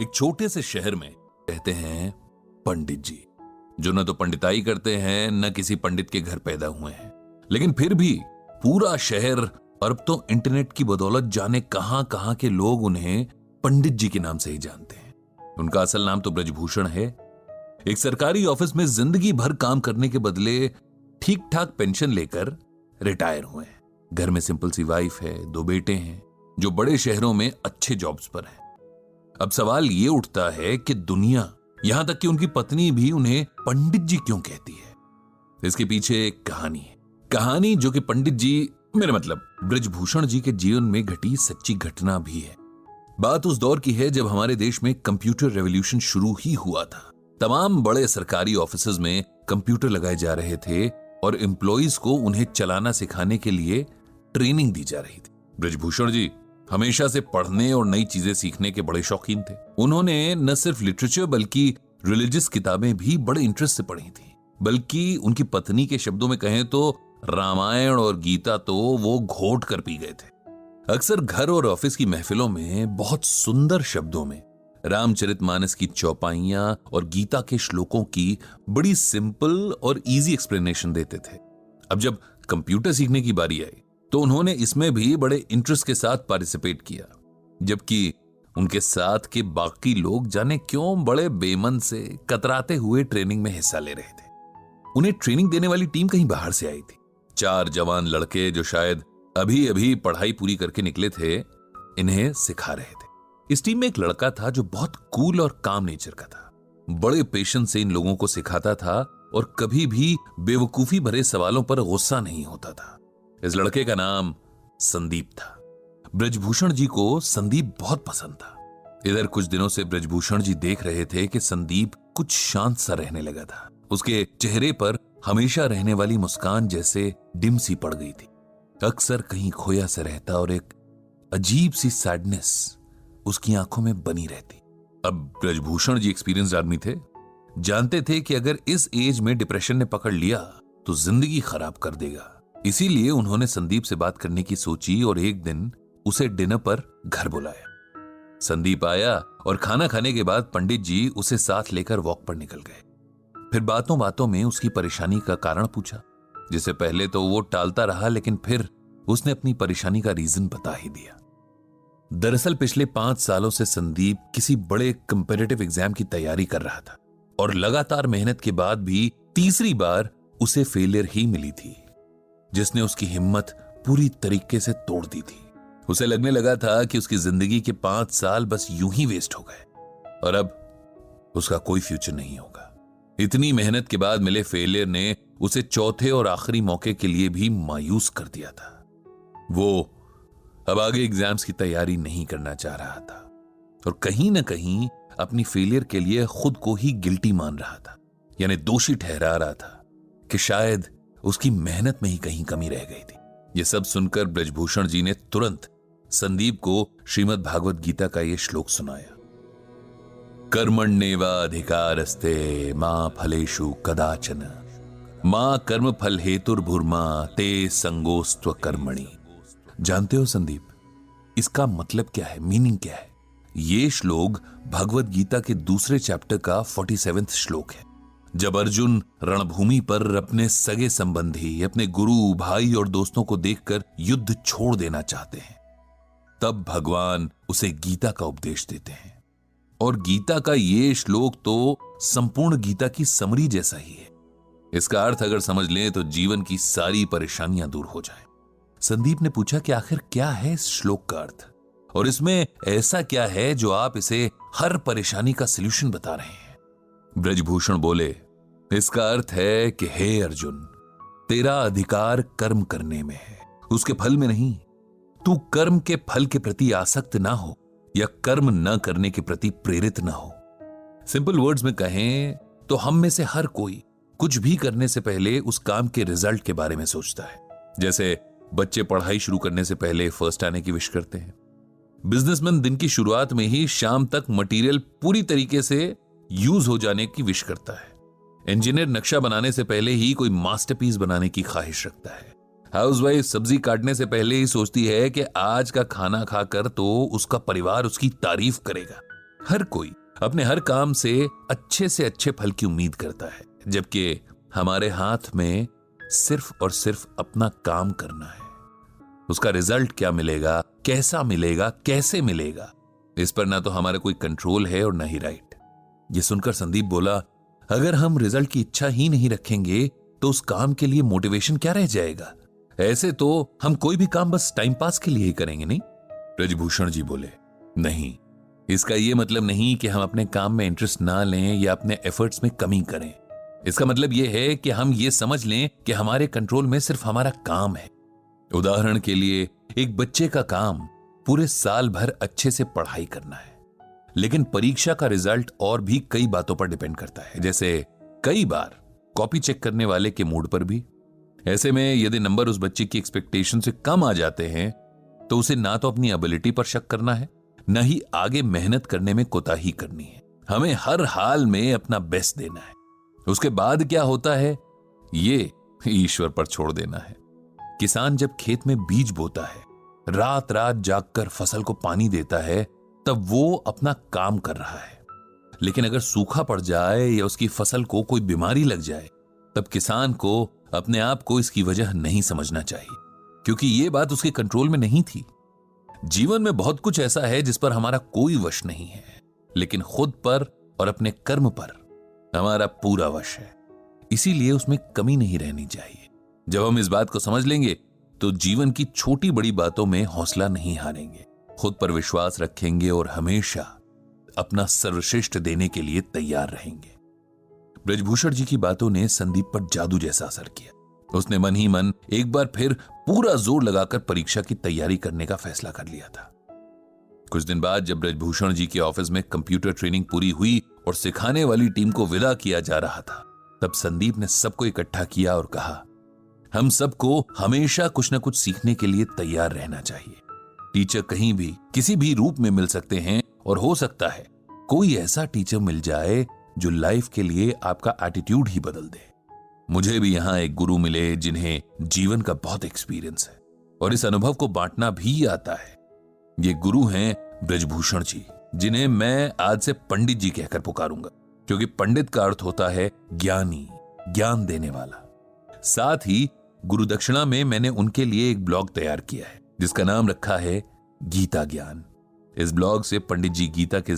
एक छोटे से शहर में रहते हैं पंडित जी, जो न तो पंडिताई करते हैं न किसी पंडित के घर पैदा हुए हैं, लेकिन फिर भी पूरा शहर और अब तो इंटरनेट की बदौलत जाने कहां कहां के लोग उन्हें पंडित जी के नाम से ही जानते हैं। उनका असल नाम तो ब्रजभूषण है। एक सरकारी ऑफिस में जिंदगी भर काम करने के बदले ठीक ठाक पेंशन लेकर रिटायर हुए हैं। घर में सिंपल सी वाइफ है, 2 बेटे हैं जो बड़े शहरों में अच्छे जॉब्स पर हैं। अब सवाल ये उठता है कि दुनिया, यहां तक कि उनकी पत्नी भी उन्हें पंडित जी क्यों कहती है। इसके पीछे एक कहानी है, कहानी जो कि पंडित जी, मेरा मतलब ब्रजभूषण जी के जीवन में घटी सच्ची घटना भी है। बात उस दौर की है जब हमारे देश में कंप्यूटर रेवोल्यूशन शुरू ही हुआ था। तमाम बड़े सरकारी ऑफिसेज में कंप्यूटर लगाए जा रहे थे और एम्प्लॉइज को उन्हें चलाना सिखाने के लिए ट्रेनिंग दी जा रही थी। ब्रजभूषण जी हमेशा से पढ़ने और नई चीजें सीखने के बड़े शौकीन थे। उन्होंने न सिर्फ लिटरेचर बल्कि रिलीजियस किताबें भी बड़े इंटरेस्ट से पढ़ी थी। बल्कि उनकी पत्नी के शब्दों में कहें तो रामायण और गीता तो वो घोट कर पी गए थे। अक्सर घर और ऑफिस की महफिलों में बहुत सुंदर शब्दों में रामचरितमानस की चौपाइयां और गीता के श्लोकों की बड़ी सिंपल और इजी एक्सप्लेनेशन देते थे। अब जब कंप्यूटर सीखने की बारी आई तो उन्होंने इसमें भी बड़े इंटरेस्ट के साथ पार्टिसिपेट किया, जबकि उनके साथ के बाकी लोग जाने क्यों बड़े बेमन से कतराते हुए ट्रेनिंग में हिस्सा ले रहे थे। उन्हें ट्रेनिंग देने वाली टीम कहीं बाहर से आई थी। 4 जवान लड़के जो शायद अभी अभी पढ़ाई पूरी करके निकले थे, इन्हें सिखा रहे थे। इस टीम में एक लड़का था जो बहुत कूल और काम नेचर का था। बड़े पेशेंस से इन लोगों को सिखाता था और कभी भी बेवकूफी भरे सवालों पर गुस्सा नहीं होता था। इस लड़के का नाम संदीप था। ब्रजभूषण जी को संदीप बहुत पसंद था। इधर कुछ दिनों से ब्रजभूषण जी देख रहे थे कि संदीप कुछ शांत सा रहने लगा था। उसके चेहरे पर हमेशा रहने वाली मुस्कान जैसे डिम सी पड़ गई थी। अक्सर कहीं खोया सा रहता और एक अजीब सी सैडनेस उसकी आंखों में बनी रहती। अब ब्रजभूषण जी एक्सपीरियंस्ड आदमी थे, जानते थे कि अगर इस एज में डिप्रेशन ने पकड़ लिया तो जिंदगी खराब कर देगा। इसीलिए उन्होंने संदीप से बात करने की सोची और एक दिन उसे डिनर पर घर बुलाया। संदीप आया और खाना खाने के बाद पंडित जी उसे साथ लेकर वॉक पर निकल गए। फिर बातों बातों में उसकी परेशानी का कारण पूछा, जिसे पहले तो वो टालता रहा, लेकिन फिर उसने अपनी परेशानी का रीजन बता ही दिया। दरअसल पिछले 5 सालों से संदीप किसी बड़े कंपेटिटिव एग्जाम की तैयारी कर रहा था और लगातार मेहनत के बाद भी तीसरी बार उसे फेलियर ही मिली थी, जिसने उसकी हिम्मत पूरी तरीके से तोड़ दी थी। उसे लगने लगा था कि उसकी जिंदगी के 5 साल बस यूं ही वेस्ट हो गए और अब उसका कोई फ्यूचर नहीं होगा। इतनी मेहनत के बाद मिले फेलियर ने उसे चौथे और आखिरी मौके के लिए भी मायूस कर दिया था। वो अब आगे एग्जाम्स की तैयारी नहीं करना चाह रहा था और कहीं ना कहीं अपनी फेलियर के लिए खुद को ही गिल्टी मान रहा था, यानी दोषी ठहरा रहा था कि शायद उसकी मेहनत में ही कहीं कमी रह गई थी। यह सब सुनकर ब्रजभूषण जी ने तुरंत संदीप को श्रीमद् भागवत गीता का यह श्लोक सुनाया। कर्मण्येवाधिकारस्ते मां फलेषु कदाचन मां कर्म फल हेतुर्भुर्मा ते संगोस्त्व कर्मणि। जानते हो संदीप, इसका मतलब क्या है, मीनिंग क्या है? ये श्लोक भगवत गीता के दूसरे चैप्टर का 47वां श्लोक है। जब अर्जुन रणभूमि पर अपने सगे संबंधी, अपने गुरु, भाई और दोस्तों को देखकर युद्ध छोड़ देना चाहते हैं, तब भगवान उसे गीता का उपदेश देते हैं। और गीता का ये श्लोक तो संपूर्ण गीता की समरी जैसा ही है। इसका अर्थ अगर समझ लें तो जीवन की सारी परेशानियां दूर हो जाएं। संदीप ने पूछा कि आखिर क्या है इस श्लोक का अर्थ और इसमें ऐसा क्या है जो आप इसे हर परेशानी का सलूशन बता रहे हैं? ब्रजभूषण बोले, इसका अर्थ है कि हे अर्जुन, तेरा अधिकार कर्म करने में है, उसके फल में नहीं। तू कर्म के फल के प्रति आसक्त ना हो या कर्म न करने के प्रति प्रेरित ना हो। सिंपल वर्ड्स में कहें तो हम में से हर कोई कुछ भी करने से पहले उस काम के रिजल्ट के बारे में सोचता है। जैसे बच्चे पढ़ाई शुरू करने से पहले फर्स्ट आने की विश करते हैं। बिजनेसमैन दिन की शुरुआत में ही शाम तक मटेरियल पूरी तरीके से यूज हो जाने की विश करता है। इंजीनियर नक्शा बनाने से पहले ही कोई मास्टरपीस बनाने की ख्वाहिश रखता है। हाउसवाइफ सब्जी काटने से पहले ही सोचती है कि आज का खाना खाकर तो उसका परिवार उसकी तारीफ करेगा। हर कोई अपने हर काम से अच्छे फल की उम्मीद करता है, जबकि हमारे हाथ में सिर्फ और सिर्फ अपना काम करना है। उसका रिजल्ट क्या मिलेगा, कैसा मिलेगा, कैसे मिलेगा, इस पर ना तो हमारा कोई कंट्रोल है और ना ही राइट। ये सुनकर संदीप बोला, अगर हम रिजल्ट की इच्छा ही नहीं रखेंगे तो उस काम के लिए मोटिवेशन क्या रह जाएगा? ऐसे तो हम कोई भी काम बस टाइम पास के लिए ही करेंगे, नहीं? ब्रजभूषण जी बोले, नहीं, इसका यह मतलब नहीं कि हम अपने काम में इंटरेस्ट ना लें या अपने एफर्ट्स में कमी करें। इसका मतलब यह है कि हम ये समझ लें कि हमारे कंट्रोल में सिर्फ हमारा काम है। उदाहरण के लिए, एक बच्चे का काम पूरे साल भर अच्छे से पढ़ाई करना है, लेकिन परीक्षा का रिजल्ट और भी कई बातों पर डिपेंड करता है, जैसे कई बार कॉपी चेक करने वाले के मूड पर भी। ऐसे में यदि नंबर उस बच्चे की एक्सपेक्टेशन से कम आ जाते हैं तो उसे ना तो अपनी एबिलिटी पर शक करना है, न ही आगे मेहनत करने में कोताही करनी है। हमें हर हाल में अपना बेस्ट देना है। उसके बाद क्या होता है ये ईश्वर पर छोड़ देना है। किसान जब खेत में बीज बोता है, रात रात जागकर फसल को पानी देता है, तब वो अपना काम कर रहा है। लेकिन अगर सूखा पड़ जाए या उसकी फसल को कोई बीमारी लग जाए, तब किसान को अपने आप को इसकी वजह नहीं समझना चाहिए, क्योंकि ये बात उसके कंट्रोल में नहीं थी। जीवन में बहुत कुछ ऐसा है जिस पर हमारा कोई वश नहीं है, लेकिन खुद पर और अपने कर्म पर हमारा पूरा वश है। इसीलिए उसमें कमी नहीं रहनी चाहिए। जब हम इस बात को समझ लेंगे तो जीवन की छोटी बड़ी बातों में हौसला नहीं हारेंगे, खुद पर विश्वास रखेंगे और हमेशा अपना सर्वश्रेष्ठ देने के लिए तैयार रहेंगे। ब्रजभूषण जी की बातों ने संदीप पर जादू जैसा असर किया। उसने मन ही मन एक बार फिर पूरा जोर लगाकर परीक्षा की तैयारी करने का फैसला कर लिया था। कुछ दिन बाद जब ब्रजभूषण जी के ऑफिस में कंप्यूटर ट्रेनिंग पूरी हुई और सिखाने वाली टीम को विदा किया जा रहा था, तब संदीप ने सबको इकट्ठा किया और कहा, हम सबको हमेशा कुछ न कुछ सीखने के लिए तैयार रहना चाहिए। टीचर कहीं भी किसी भी रूप में मिल सकते हैं और हो सकता है कोई ऐसा टीचर मिल जाए जो लाइफ के लिए आपका एटीट्यूड ही बदल दे। मुझे भी यहां एक गुरु मिले जिन्हें जीवन का बहुत एक्सपीरियंस है और इस अनुभव को बांटना भी आता है। ये गुरु हैं ब्रजभूषण जी, जिन्हें मैं आज से पंडित जी कहकर पुकारूंगा, क्योंकि पंडित का अर्थ होता है ज्ञानी, ज्ञान देने वाला। साथ ही गुरु दक्षिणा में मैंने उनके लिए एक ब्लॉग तैयार किया है जिसका नाम रखा है गीता ज्ञान। इस ब्लॉग से पंडित जी गीता के